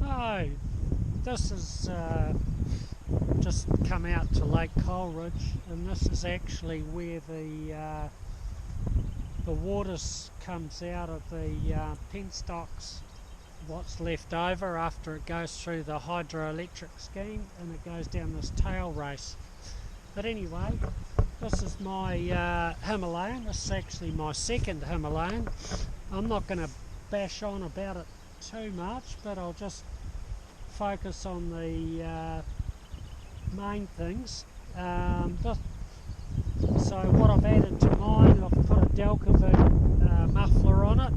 So this is just come out to Lake Coleridge, and this is actually where the water comes out of the penstocks, what's left over after it goes through the hydroelectric scheme, and it goes down this tail race. But anyway, this is my Himalayan. This is actually my second Himalayan. I'm not going to bash on about it too much, but I'll just focus on the main things. So what I've added to mine, I've put a Delcovic muffler on it,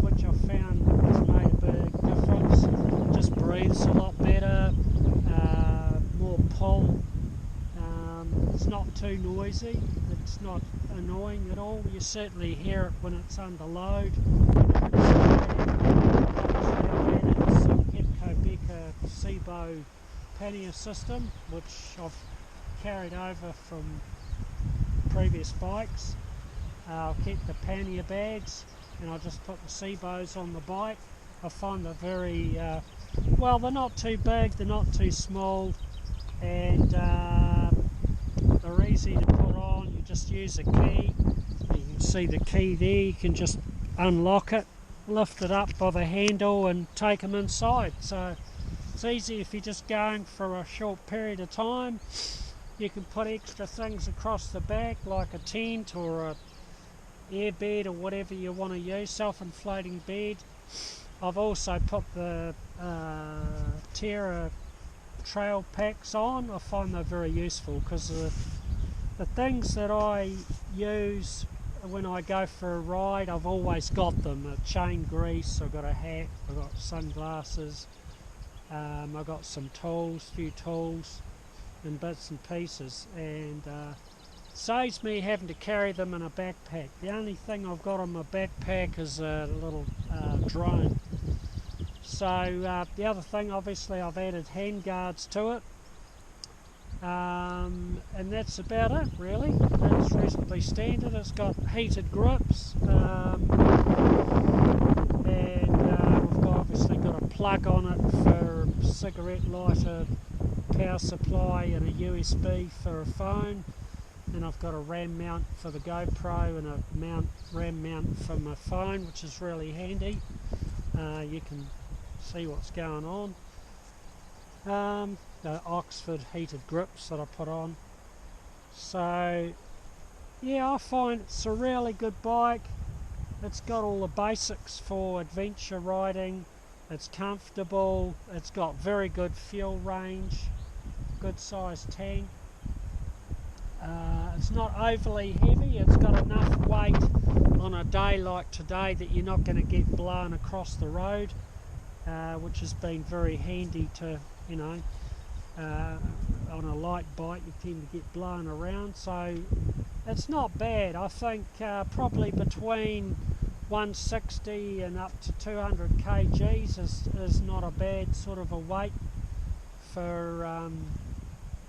which I've found has made a big difference. It just breathes a lot better, more pull. It's not too noisy, it's not annoying at all. You certainly hear it when it's under load. SIBO pannier system, which I've carried over from previous bikes. I'll keep the pannier bags and I'll just put the SIBOs on the bike. I find they're very, well, they're not too big, they're not too small, and they're easy to put on. You just use a key. You can see the key there, you can just unlock it, lift it up by the handle and take them inside. So it's easy if you're just going for a short period of time. You can put extra things across the back like a tent or a air bed or whatever you want to use, self-inflating bed. I've also put the Terra trail packs on. I find they're very useful because the things that I use when I go for a ride, I've always got them. Chain grease, I've got a hat, I've got sunglasses, I've got some tools, few tools and bits and pieces, and saves me having to carry them in a backpack. The only thing I've got on my backpack is a little drone. So the other thing, obviously I've added hand guards to it, and that's about it really. It's reasonably standard. It's got heated grips, and we've obviously got a plug on it for cigarette lighter, power supply, and a USB for a phone. And I've got a RAM mount for the GoPro and a RAM mount for my phone, which is really handy. You can see what's going on. The Oxford heated grips that I put on. So yeah, I find it's a really good bike. It's got all the basics for adventure riding. It's comfortable. It's got very good fuel range, good sized tank. It's not overly heavy. It's got enough weight on a day like today that you're not going to get blown across the road, which has been very handy to, you know, on a light bike you tend to get blown around. So it's not bad. I think probably between 160 and up to 200 kgs is not a bad sort of a weight for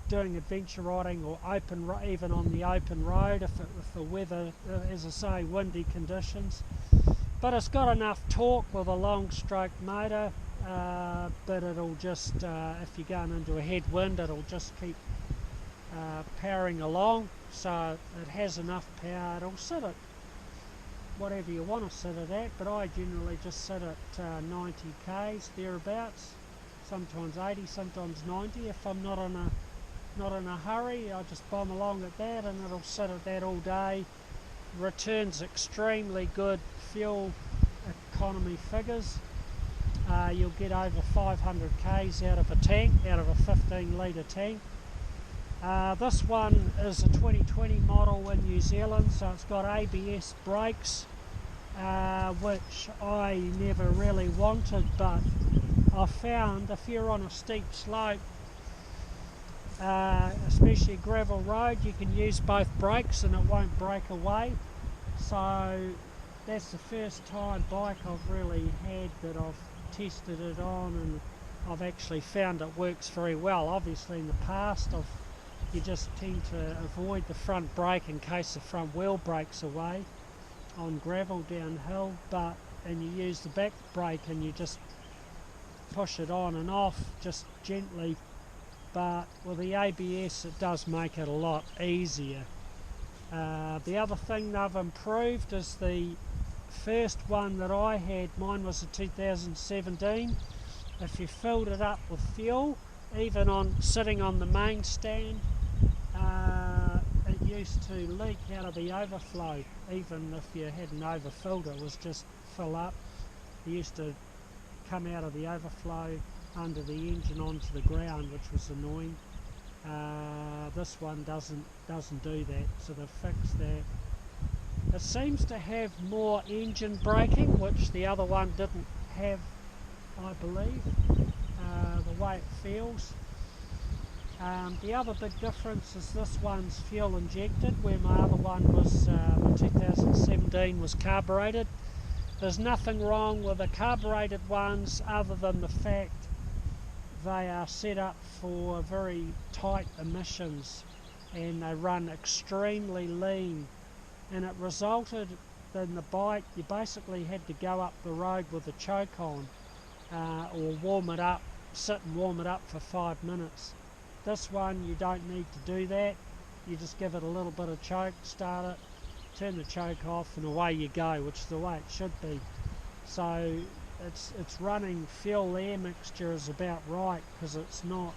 doing adventure riding or even on the open road if the weather, as I say, windy conditions. But it's got enough torque with a long stroke motor, but it'll just, if you're going into a headwind, it'll just keep powering along. So it has enough power. It'll sit at whatever you want to sit it at, but I generally just sit at 90 k's thereabouts, sometimes 80, sometimes 90. If I'm not in a hurry, I just bomb along at that, and it'll sit at that all day. Returns extremely good fuel economy figures. You'll get over 500 k's out of a tank, out of a 15 litre tank. This one is a 2020 model in New Zealand, so it's got ABS brakes, which I never really wanted, but I found if you're on a steep slope, especially a gravel road, you can use both brakes and it won't break away. So that's the first time bike I've really had that I've tested it on, and I've actually found it works very well. Obviously in the past you just tend to avoid the front brake in case the front wheel breaks away on gravel downhill, and you use the back brake and you just push it on and off just gently, but with the ABS it does make it a lot easier. The other thing they've improved is the first one that I had, mine was a 2017, if you filled it up with fuel, even on sitting on the main stand, it used to leak out of the overflow. Even if you hadn't overfilled it, was just fill up. It used to come out of the overflow under the engine onto the ground, which was annoying. This one doesn't do that, so they've fixed that. It seems to have more engine braking, which the other one didn't have, I believe, the way it feels. The other big difference is this one's fuel injected, where my other one was, the 2017 was carbureted. There's nothing wrong with the carbureted ones other than the fact they are set up for very tight emissions and they run extremely lean, and it resulted in the bike, you basically had to go up the road with a choke on, or warm it up, sit and warm it up for 5 minutes. This one you don't need to do that. You just give it a little bit of choke, start it, turn the choke off, and away you go, which is the way it should be. So it's running fuel air mixture is about right, because it's not.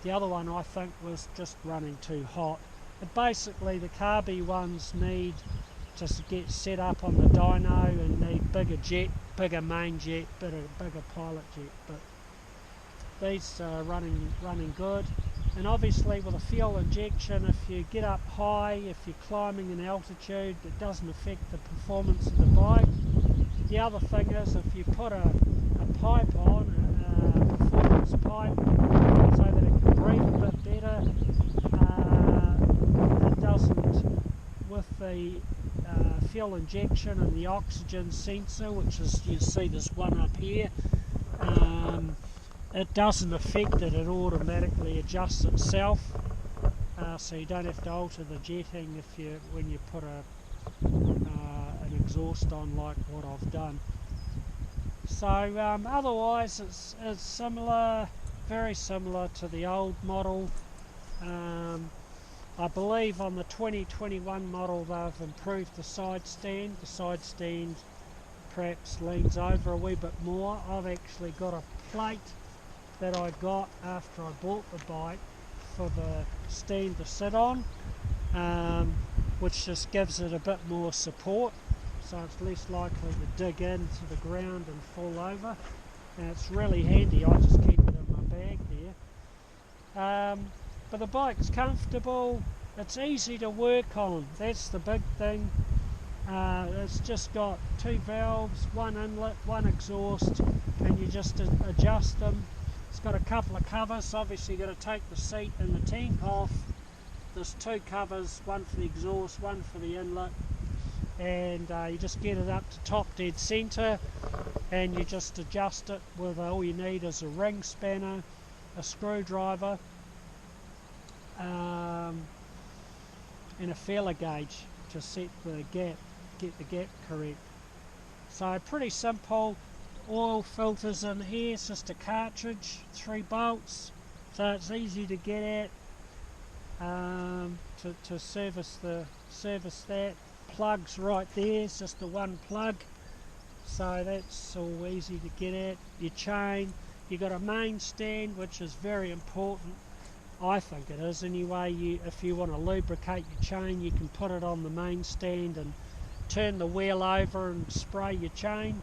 The other one I think was just running too hot. But basically the carby ones need to get set up on the dyno and need bigger jet, bigger main jet, bigger pilot jet. But these are running good. And obviously with a fuel injection, if you get up high, if you're climbing in altitude, it doesn't affect the performance of the bike. The other thing is, if you put a pipe on, a performance pipe, so that it can breathe a bit better, it doesn't, with the fuel injection and the oxygen sensor, which is, you see this one up here, it doesn't affect it, it automatically adjusts itself, so you don't have to alter the jetting when you put an exhaust on like what I've done. So otherwise it's similar, very similar to the old model. I believe on the 2021 model they've improved the side stand. The side stand perhaps leans over a wee bit more. I've actually got a plate that I got after I bought the bike for the stand to sit on, which just gives it a bit more support, so it's less likely to dig into the ground and fall over, and it's really handy. I just keep it in my bag there. But the bike's comfortable, it's easy to work on, that's the big thing. It's just got 2 valves, 1 inlet, 1 exhaust, and you just adjust them. It's got a couple of covers, obviously you've got to take the seat and the tank off. There's 2 covers, one for the exhaust, one for the inlet, and you just get it up to top dead centre, and you just adjust it with all you need is a ring spanner, a screwdriver, and a feeler gauge to set the gap, get the gap correct. So pretty simple. Oil filters in here, it's just a cartridge, 3 bolts, so it's easy to get at, to service that. Plugs right there, it's just the 1 plug, so that's all easy to get at. Your chain, you've got a main stand, which is very important, I think it is anyway. If you want to lubricate your chain, you can put it on the main stand and turn the wheel over and spray your chain,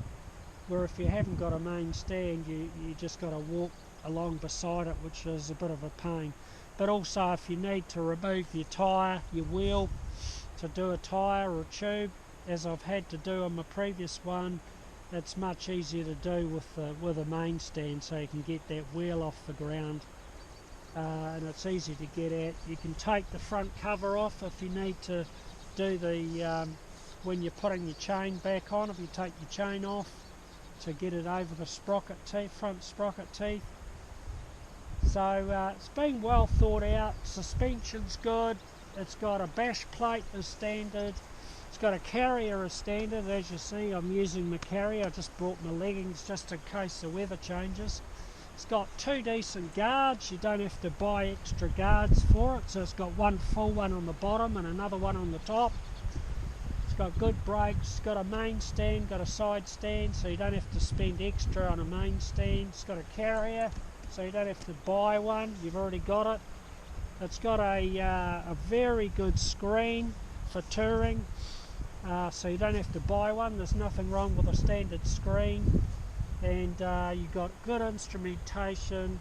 where if you haven't got a main stand, you just got to walk along beside it, which is a bit of a pain. But also if you need to remove your tyre, your wheel, to do a tyre or a tube, as I've had to do on my previous one, it's much easier to do with a main stand, so you can get that wheel off the ground, and it's easy to get at. You can take the front cover off if you need to do the when you're putting your chain back on, if you take your chain off to get it over the sprocket teeth, front sprocket teeth. So it's been well thought out. Suspension's good. It's got a bash plate as standard. It's got a carrier as standard. As you see, I'm using my carrier. I just brought my leggings just in case the weather changes. It's got 2 decent guards. You don't have to buy extra guards for it. So it's got one full one on the bottom and another one on the top. It's got good brakes. It's got a main stand, got a side stand, so you don't have to spend extra on a main stand. It's got a carrier, so you don't have to buy one. You've already got it. It's got a very good screen for touring, so you don't have to buy one. There's nothing wrong with a standard screen, and you've got good instrumentation,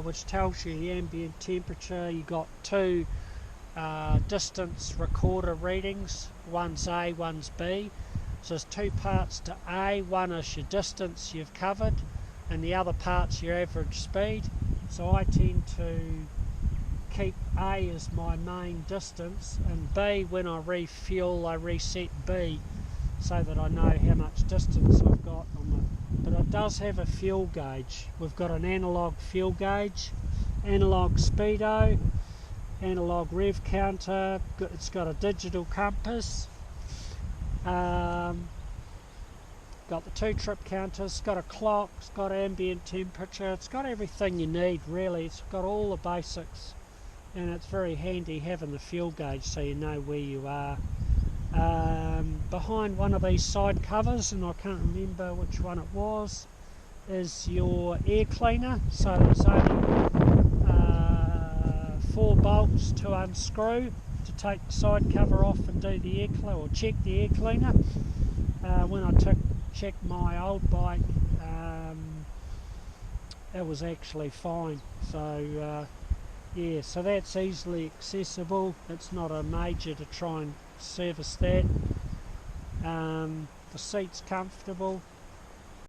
which tells you the ambient temperature. You've got 2 distance recorder readings, one's A, one's B. So there's 2 parts to A. One is your distance you've covered, and the other part's your average speed. So I tend to keep A as my main distance, and B, when I refuel, I reset B so that I know how much distance I've got on the. But it does have a fuel gauge. We've got an analog fuel gauge, analog speedo, analog rev counter. It's got a digital compass. Got the 2 trip counters, it's got a clock, it's got ambient temperature, it's got everything you need really. It's got all the basics, and it's very handy having the fuel gauge so you know where you are. Behind one of these side covers, and I can't remember which one it was, is your air cleaner. So there's only 4 bolts to unscrew to take the side cover off and do the air cleaner, or check the air cleaner. When I checked my old bike, it was actually fine. So yeah, so that's easily accessible. It's not a major to try and service that. The seat's comfortable.